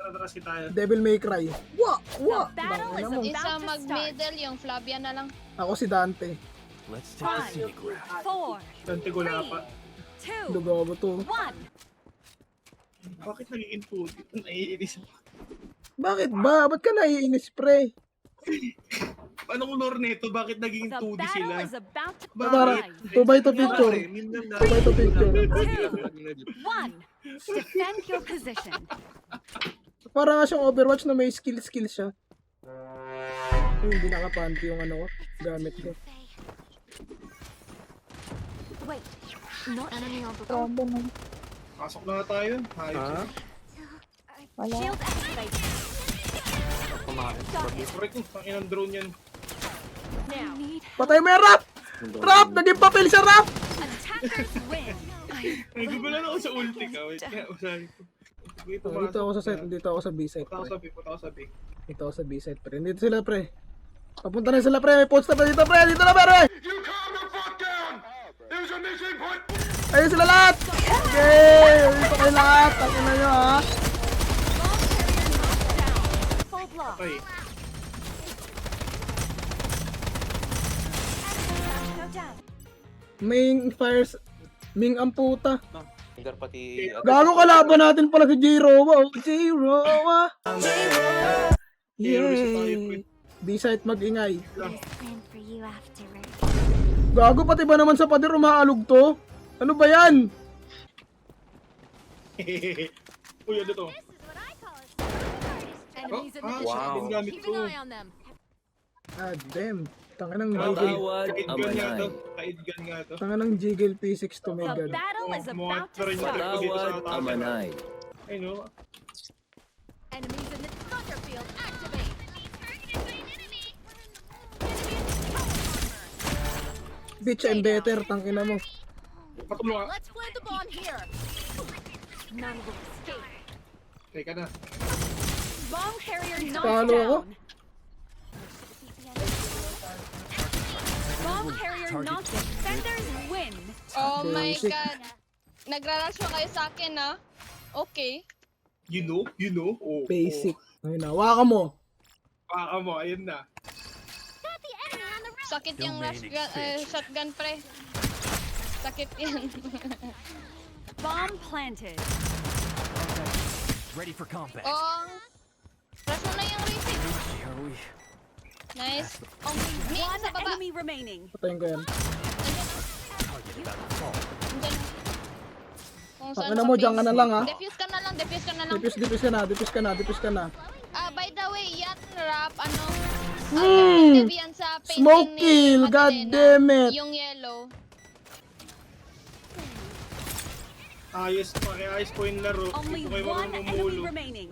Tara, si tayo. Devil May Cry. Wa! Tangina mo. Isa mag-middle, yung Flavia na lang. Ako si Dante. Let's take the scenic route. 4, Dante ko na pa. 2, Lugaw mo to. 1. Bakit nagiging puti? Naiinis ako. Bakit ba? Ba't ka naiinis, pre? Anong lore nito? Bakit nagiging The 2D battle sila? is about to Para, begin. 2 by 2 picture. 2 by 2 picture. 1. Defend your position. Para nga siyang Overwatch na may skill siya. Hindi nakapanty yung ano ko. Gamit ko. Wait. No enemy on the Grabe man. Pasok na nga tayo. Hayop. Wala. Shield activated. Correct ko. Ang inang drone yan. Now, Patay mo yung Rap! Rap! Naging papel siya, Rap! attackers win. Nagugulan ako sa ulti ka. Wait nga. Usahin ko. Dito ako sa set. Dito ako sa B-site, Punta ako pre. sa B. Punta ako sa B. Dito ako sa B-site, pre. Dito sila, pre. Papunta na sila, pre. May post na dito, pre. Dito na, pre! You calm the fuck down! There's a missing point! Ayun sila lahat! Okay! Dito kayo lahat! Tangin na nyo, ha? Full block. Okay. Go down. Ming fires... Ming ang puta. Hanggar pati... Gago kalaban natin pala si J-Rowa. Oh, J-Rowa! Hero sa tayo, Yay! pre. D-site mag-ingay. Plan for you afterward. Gago, pati ba naman sa pader umaalog to? Ano ba yan? Uy, ano to? Enemies in the Ah, Wow. yung gamit Keep ko. an eye on them. Ah, damn. Tanga ng Grabe. jiggle. Tawad Kaid ang gun nga to. manay. Kaid gun nga to. Tanga ng jiggle P6 to my The god. battle is Mga about to rin yung start. trip ko dito sa Patawad ang manay. Ay no. Enemies in the thunder field activate. Bitch, I'm better. Tangina mo. Patulong ka. Let's plant the bomb here. None will escape. Teka na. Bomb carrier knocked Talo ako. down. Bomb carrier knocked. Defenders win. Oh my Basic. God. Nagrarasyo kayo sa akin, ha? Okay. You know? You know? Oh, Basic. Ayun na. Hawakan mo. Baka mo, ayun na. Sakit yung shotgun, pre. Sakit yan. Bomb planted. Ready for combat. Oh. Rush mo na yung racing. Here we... Nice. Only Ming, one sa baba. enemy remaining. Patayin ko yan. Target about to fall. Andyan. Kung saan Tangina mo, dyan ka na lang, ha? Defuse ka na lang, defuse ka na lang. Dipis ka na. Dipis ka na. Dipis ka na. Ah, by the way, yan rap, ano? Hmm. Effective yan sa painting Smoke ni kill, Maddalena, god damn it. Yung yellow. Ayos po yung laro. Only Dito kayo one marunong enemy umulo. remaining.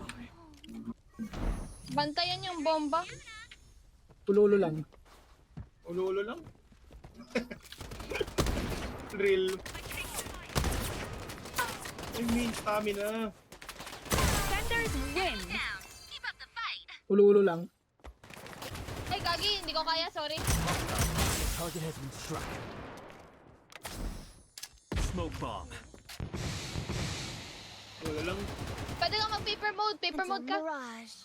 Bantayan yung bomba. Pululo lang. Ulo-ulo lang. Drill. Ay, may stamina. Defenders win. Pululo lang. Ay, gagi, hindi ko kaya, sorry. Target has been struck. Smoke bomb. Ulo lang. Pwede ka mag-paper mode ka.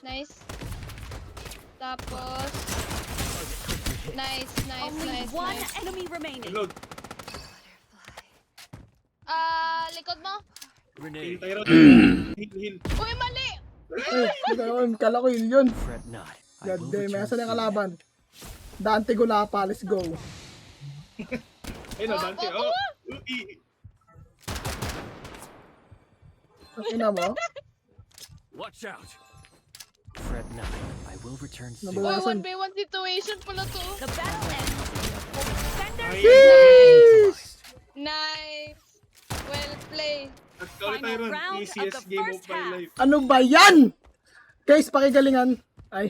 Nice. Tapos... Nice. Only one enemy remaining. Reload. Ah, likod mo. Heal Grenade. tayo rin. Heal. Uy, mali! Kala ko yun. Fret not. I God will damn. return Asan yung soon. kalaban? Dante Gulapa. Let's go. Ayun na, Dante. Oh! Uy! Tangina mo. Watch out. Fret not. I will return soon. Uy, Nabawasan. 1v1 situation pala to. The battle ends. Defenders Ayun. Nice. Well played. Nagkaulit tayo ron. Final round Easiest of the game first of my half. life. Ano ba yan? Guys, pakigalingan. Ay.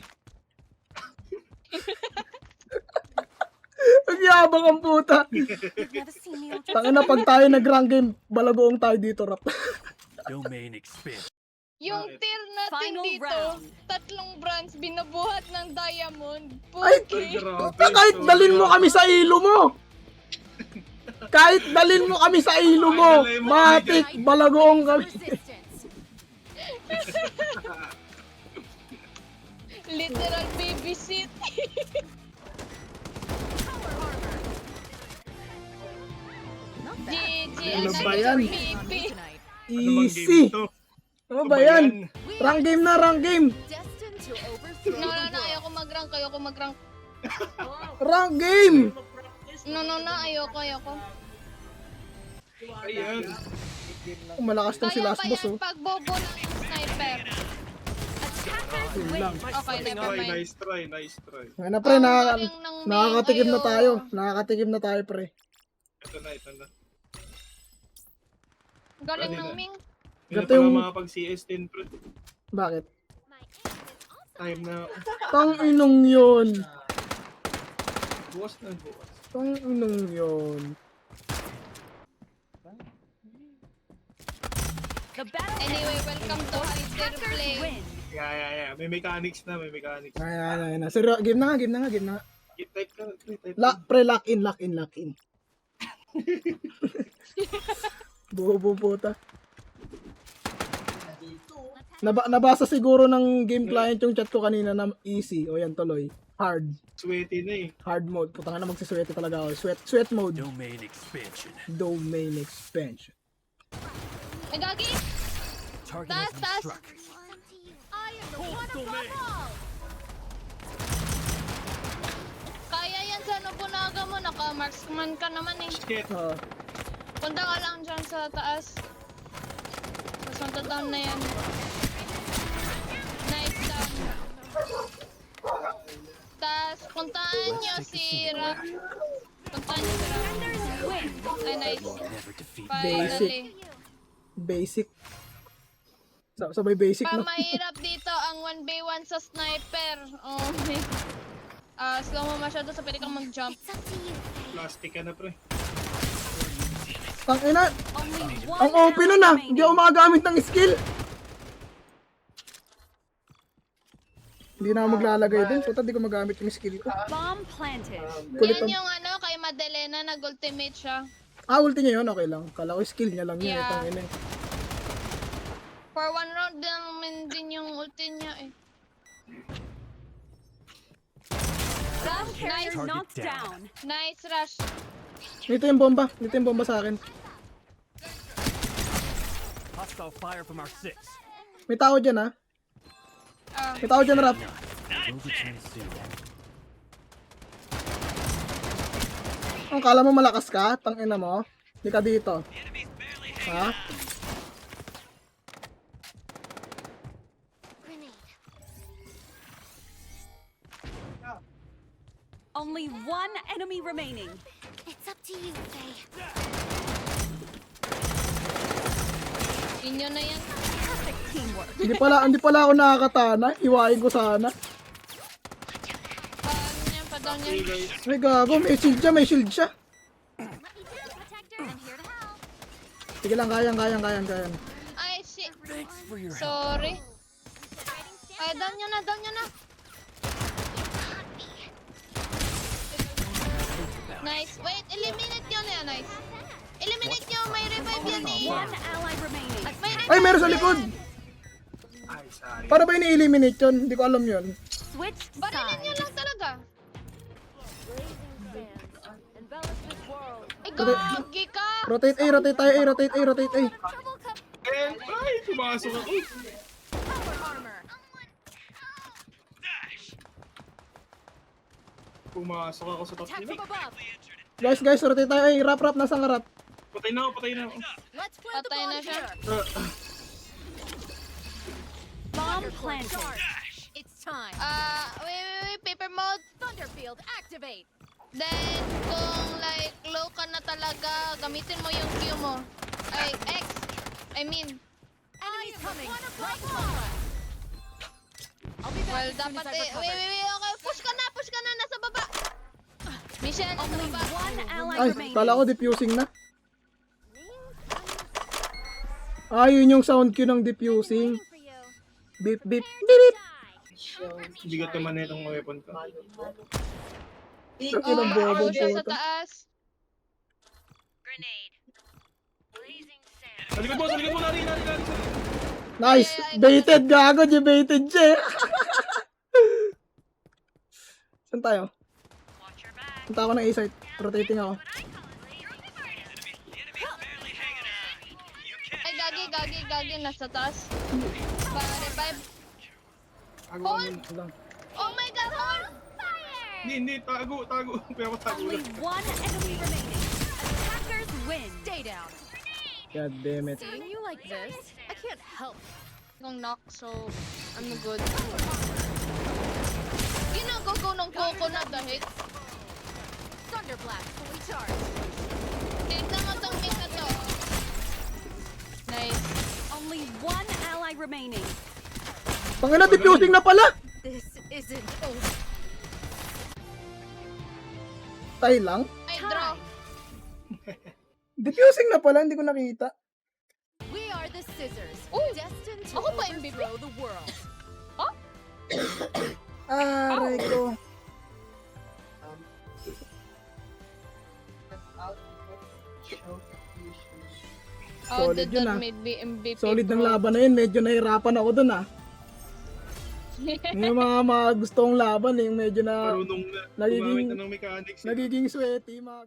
Ang yabang ang puta. You've never seen me ultra. Tangina pag tayo nag-rank game, balagoong tayo dito, Rap. Domain expand. Yung Bakit? tier natin Final dito, round. 3 bronze, binabuhat ng diamond. Ay, Puki. kahit dalin mo kami sa ilo mo. Kahit dalin mo kami sa ilo mo. Kahit dalhin mo kami Matik, balagoong kami. Resistance. literal babysit. GG, Ano ba another yan? PP. Anong Easy. game to? Ano ba yan? Rank game na, rank game. Destined to overthrow No, the world. ayoko mag-rank, ayoko mag-rank. Rank game. No, ayoko. Ayan. Malakas tong si Kaya last pa boss, yan oh. pag bobo ng sniper. Yun lang. Okay, never mind. Nice try. Ngayon na, pre, Galing ng main, nakakatikim na ayaw. tayo. Nakakatikim na tayo, pre. Ito na. Galing Pwede ng na. Ming. Hindi Gato na pala yung- makapag-CS10 pre. Bakit? Time na. Tang inong yun. Bukas. Tang inong yun. The battle Anyway, welcome to Hyper Play. win. Yeah. May mechanics na. Ayan. Seryo, game na nga. Type ka. Pre, lock in. Buo puta. Nabasa siguro ng game client yung chat ko kanina na easy. O yan, tuloy. Hard. Sweaty na eh. Hard mode. Puta nga na magsisweaty talaga ako. Sweat mode. Domain expansion. Domain expansion. Ay, gagi! Target Tas, has been tas. struck. I am the one above all. Kaya yan sa Nobunaga mo, naka-marksman ka naman eh. Shit. Punta ka lang dyan sa taas. Tapos magta-down na yan. Nice down. Tapos puntaan nyo si Ra. Puntaan nyo si Ra. Ay, nice. Never defeat. Finally. Basic. Sabay basic, no? Pamahirap dito ang 1v1 sa sniper. Oh, may... slow mo masyado sa pwede kang mag-jump. Plastic ka na pre. Tang ina. Only Ang one OP nun ah. Hindi ako makagamit ng skill. Hindi na ako maglalagay din. Puta, di ko magamit yung skill ko. bomb planted. Kulit Yan ang... yung ano, kay Madelena, nag-ultimate siya. Ulti niya yun, okay lang. Kala ko skill niya lang yun. Yeah. Tang ina. For one round naman din yung ulti niya eh. Bomb carrier Target knocked down. down. Nice rush. Dito yung bomba. Dito yung bomba sa akin. Hostile fire from our six. May tao dyan ah. Ah, May tao dyan, Rap. I will return soon. Ang kala mo malakas ka? Tang ina mo. Hindi ka dito. Ha? Only one enemy remaining. It's up to you, Faye. inyo na yan. Perfect teamwork. Hindi pala ako nakakatana. Iwain ko sana. Paano yan? Pa-down yan. Ay gago, may shield siya. Let me do it, Protector. I'm here to help. Sige lang, kayang. Ay, shit. Thanks for your help. Sorry. Ay, down nyo na. Nice. Wait, eliminate nyo na yan. Nice. Eliminate nyo. May revive yan eh. One ally remaining. May revive Ay, meron sa likod. Ay, sorry. Para ba ini-eliminate yun? Hindi ko alam yun. Switched Barilin nyo sides. lang talaga. Envelop this world. Ay, gagi ka. Rotate A. Trouble cup. Ay, pumasok ako. Power armor. Pumasok ako sa top Attack nila. from above. Guys, rotate tayo. Ay, Rap, nasa nga Rap. Patay na ako. Let's plant the Patay na bomb siya. here. Bomb planted. It's time. Wait. Paper mode. Thunderfield activate. Then, kung like low ka na talaga, gamitin mo yung Q mo. Ay, X. I mean, Enemies coming. Right on. I'll be back well, as soon dapat as I eh. recover. Wait. Okay, push ka na. Nasa baba. Michelle, nasa Only baba. one ally Ay, remaining. kala ko diffusing na. Yun yung sound cue ng diffusing. For you. Beep. Die. Hindi ka tumanay itong weapon ko. Ang inang bobo Push siya sa puta. taas. Sa likod mo, lari. Nice. Baited, gago. Baited siya. Saan tayo? Punta ako ng A-site. Rotating ako. Ay, gagi. Nasa taas. Revive. Ako Hold! lang. Oh my god, hold! Hindi, tago. Kaya ako tago Only lang. one enemy remaining. Attackers win. Stay down. God damn it. Seeing you like this, I can't help. Kung knock, so I'm good. Ginagago ng Coco na dahil. Thunder Blast fully charged. Tignan mo tong mid na to. Nice. Only one ally remaining. Pangina, defusing na pala! This isn't Tayo lang? Ay, draw. Defusing na pala, hindi ko nakita. We are the Scissors, Uy, destined to ako pa MVP? overthrow the world. Aray ko. Oh, Solid the yun, that ah. made me MVP. Solid ng bro. laban na yun. Medyo nahirapan ako dun ah. Yung mga gusto kong laban yung medyo na Marunong na. nagiging- Gumamit na ng mechanics. nagiging sweaty. Mga